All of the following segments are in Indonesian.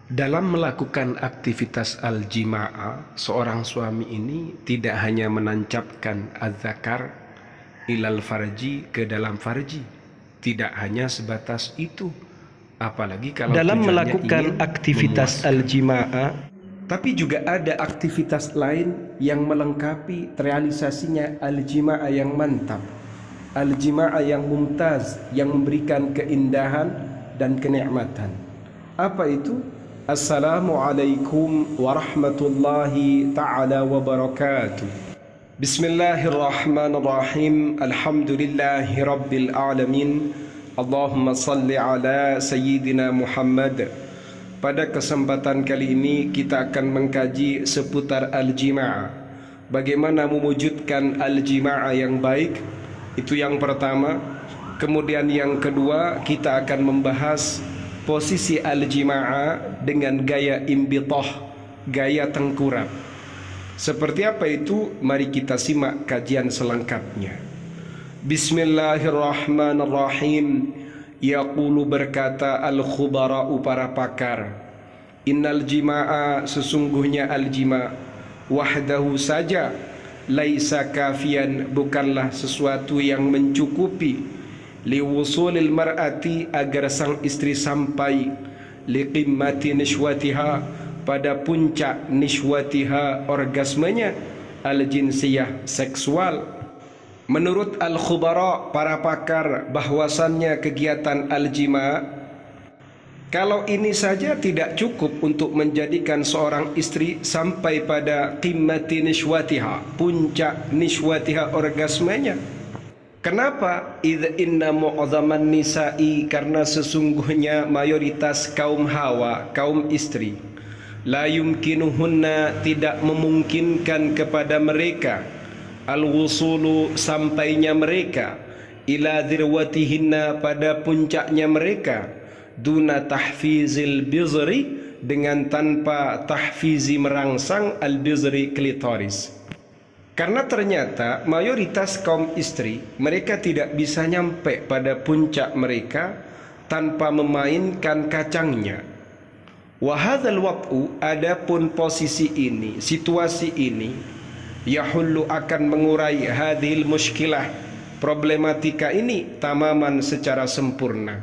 Dalam melakukan aktivitas al-jima'ah, seorang suami ini tidak hanya menancapkan az-zakar ilal farji ke dalam farji. Tidak hanya sebatas itu. Apalagi kalau dalam tujuannya melakukan ingin aktivitas memuaskan. al-jima'ah, Tapi juga ada aktivitas lain yang melengkapi terrealisasinya al-jima'ah yang mantap, al-jima'ah yang mumtaz, yang memberikan keindahan dan kenikmatan. Apa itu? Assalamualaikum warahmatullahi ta'ala wabarakatuh. Bismillahirrahmanirrahim. Alhamdulillahi rabbil alamin. Allahumma salli ala Sayyidina Muhammad. Pada kesempatan kali ini kita akan mengkaji seputar al-jima'ah. Bagaimana mewujudkan al-jima'ah yang baik. Itu yang pertama. Kemudian yang kedua, kita akan membahas posisi al-jima'ah dengan gaya imbithah, gaya tengkurap. Seperti apa itu? Mari kita simak kajian selengkapnya. Bismillahirrahmanirrahim. Yaqulu, berkata al-khubara'u, para pakar, innal jima'a, sesungguhnya al-jima' wahdahu saja, laisa kafian, bukanlah sesuatu yang mencukupi, liwusulil mar'ati, agar sang istri sampai, liqimmati nishwatiha, pada puncak nishwatiha, orgasmenya, al-jinsiyah, seksual. Menurut al-khubara, para pakar, bahwasannya kegiatan al-jima', kalau ini saja tidak cukup untuk menjadikan seorang istri sampai pada qimmati nishwatiha, puncak nishwatiha, orgasmenya. Kenapa? Idza inna mu'adzaman nisa'i, karena sesungguhnya mayoritas kaum hawa, kaum istri, la yumkinuhunna, tidak memungkinkan kepada mereka, al-wusulu, sampainya mereka, ila dzirwatihinna, pada puncaknya mereka, duna tahfizil bizri, dengan tanpa tahfizi, merangsang, al-bizri, klitoris. Karena ternyata mayoritas kaum istri, mereka tidak bisa nyampe pada puncak mereka tanpa memainkan kacangnya. Wahadzal waq'u, adapun posisi ini, situasi ini, yahullu, akan mengurai, hadhil muskilah, problematika ini, tamaman, secara sempurna.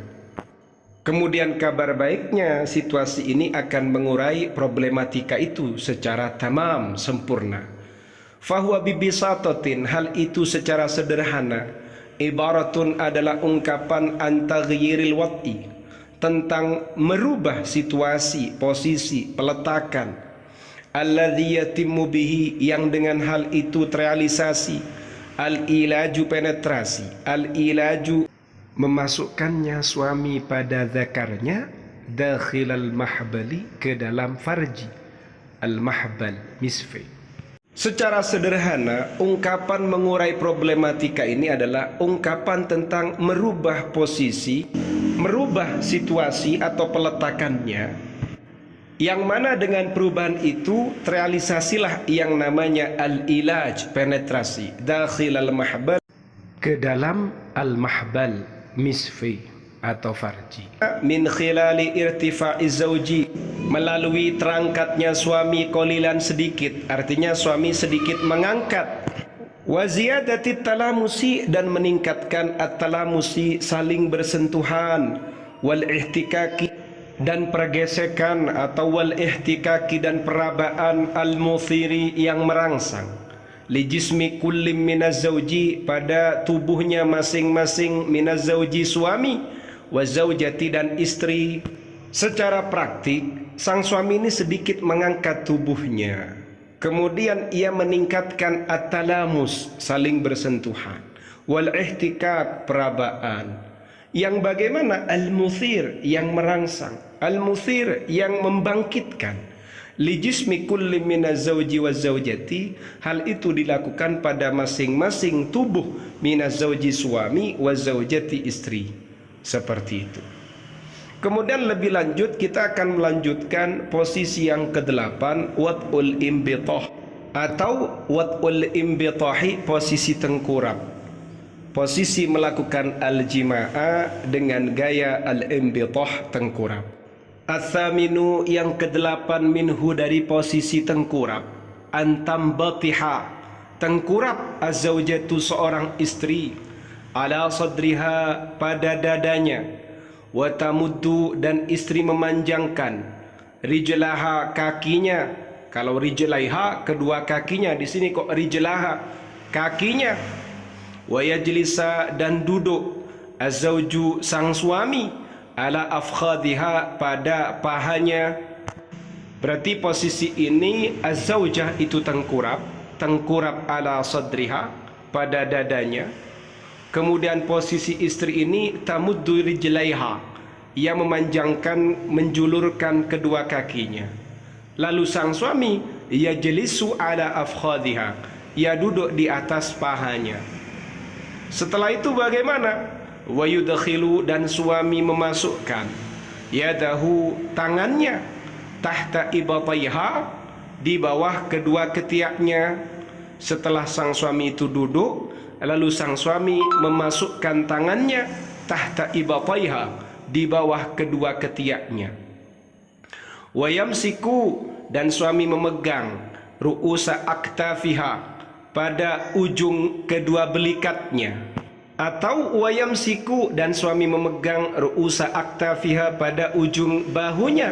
Kemudian kabar baiknya, situasi ini akan mengurai problematika itu secara tamam, sempurna. Fahuwa bibisatatin, hal itu secara sederhana, ibaratun, adalah ungkapan antaghyiril wad'i, tentang merubah situasi, posisi, peletakan, alladzi yatimmu bihi, yang dengan hal itu terrealisasi, al-ilaju, penetrasi, al-ilaju, memasukkannya suami pada zakarnya, dakhilal mahbali, ke dalam farji, al-mahbal, misfi. Secara sederhana, ungkapan mengurai problematika ini adalah ungkapan tentang merubah posisi, merubah situasi atau peletakannya, yang mana dengan perubahan itu terrealisasilah yang namanya al-ilaj, penetrasi, dakhil al-mahbal, ke dalam al-mahbal, misfi atau farji, min khilali irtifa'iz zawji, melalui terangkatnya suami, qalilan, sedikit, artinya suami sedikit mengangkat, wa ziyadati talamusi, dan meningkatkan at-talamusi, saling bersentuhan, wal ihtikaki, dan pergesekan, atau wal ihtikaki, dan perabaan, al-muthiri, yang merangsang, li jismi kullim minaz zawji, pada tubuhnya masing-masing, minaz zawji, suami, wa zawjati, dan istri. Secara praktik, sang suami ini sedikit mengangkat tubuhnya, kemudian ia meningkatkan at-talamus, saling bersentuhan, wal ihtikak, perabaan, yang bagaimana al-muthir, yang merangsang, al-muthir, yang membangkitkan, li jismi kulli minaz zawji waz zawjati, hal itu dilakukan pada masing-masing tubuh, minaz zawji, suami, waz zawjati, istri. Seperti itu. Kemudian lebih lanjut kita akan melanjutkan posisi yang ke-8, wad'ul imbithah, atau wad'ul imbithahi, posisi tengkurap. Posisi melakukan al-jima'ah dengan gaya al-imbithah, tengkurap. Ats-tsaminu yang kedelapan minhu dari posisi tengkurap, antambatiha tengkurap az-zaujatu seorang istri, ala sadriha pada dadanya, wa tamuddu dan istri memanjangkan, rijlaha kakinya. Kalau rijlaiha kedua kakinya, di sini kok rijlaha kakinya. Wa yajlisa dan duduk az-zauju sang suami, ala afkhadhiha pada pahanya. Berarti posisi ini az-zaujah itu tengkurap ala sadriha pada dadanya. Kemudian posisi istri ini tamuddu rijlaiha, ia memanjangkan, menjulurkan kedua kakinya. Lalu sang suami yajlisu ala afkhadhiha, ia duduk di atas pahanya. Setelah itu bagaimana? Wa yudkhilu dan suami memasukkan yadahu tangannya, tahta ibataiha di bawah kedua ketiaknya. Setelah sang suami itu duduk, lalu sang suami memasukkan tangannya tahta ibataiha di bawah kedua ketiaknya. Wa yamsiku dan suami memegang ru'usa aktafiha pada ujung kedua belikatnya. Atau wayam siku dan suami memegang ru'usa aktafiha pada ujung bahunya.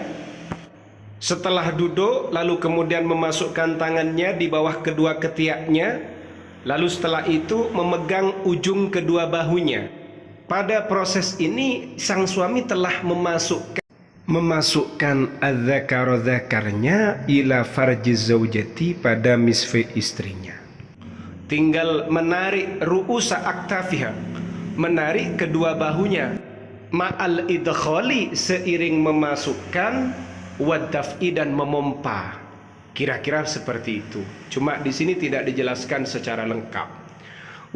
Setelah duduk lalu kemudian memasukkan tangannya di bawah kedua ketiaknya, lalu setelah itu memegang ujung kedua bahunya. Pada proses ini sang suami telah memasukkan adzakara dzakarnya ila farjiz zaujati pada misfi istrinya. Tinggal menarik ru'usa aktafiha, menarik kedua bahunya, ma'al idkhali seiring memasukkan, wadaf'i dan memompa. Kira-kira seperti itu. Cuma di sini tidak dijelaskan secara lengkap.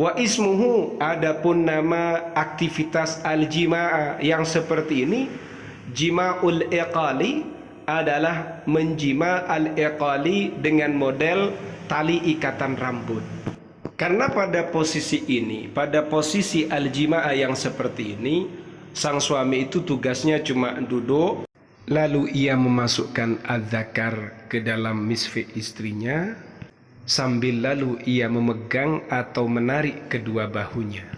Wa ismuhu, adapun nama aktivitas al-jima'a yang seperti ini, jima'ul iqali, adalah menjima al-iqali dengan model tali ikatan rambut. Karena pada posisi ini, pada posisi al-jima'ah yang seperti ini, sang suami itu tugasnya cuma duduk, lalu ia memasukkan adzakar ke dalam misfi istrinya, sambil lalu ia memegang atau menarik kedua bahunya.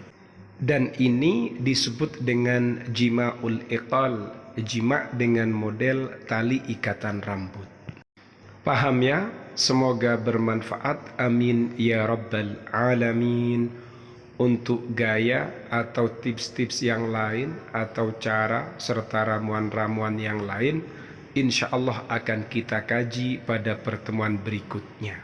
Dan ini disebut dengan jima'ul iqal, jima' dengan model tali ikatan rambut. Paham ya? Semoga bermanfaat. Amin ya rabbal alamin. Untuk gaya atau tips-tips yang lain atau cara serta ramuan-ramuan yang lain, insya Allah akan kita kaji pada pertemuan berikutnya.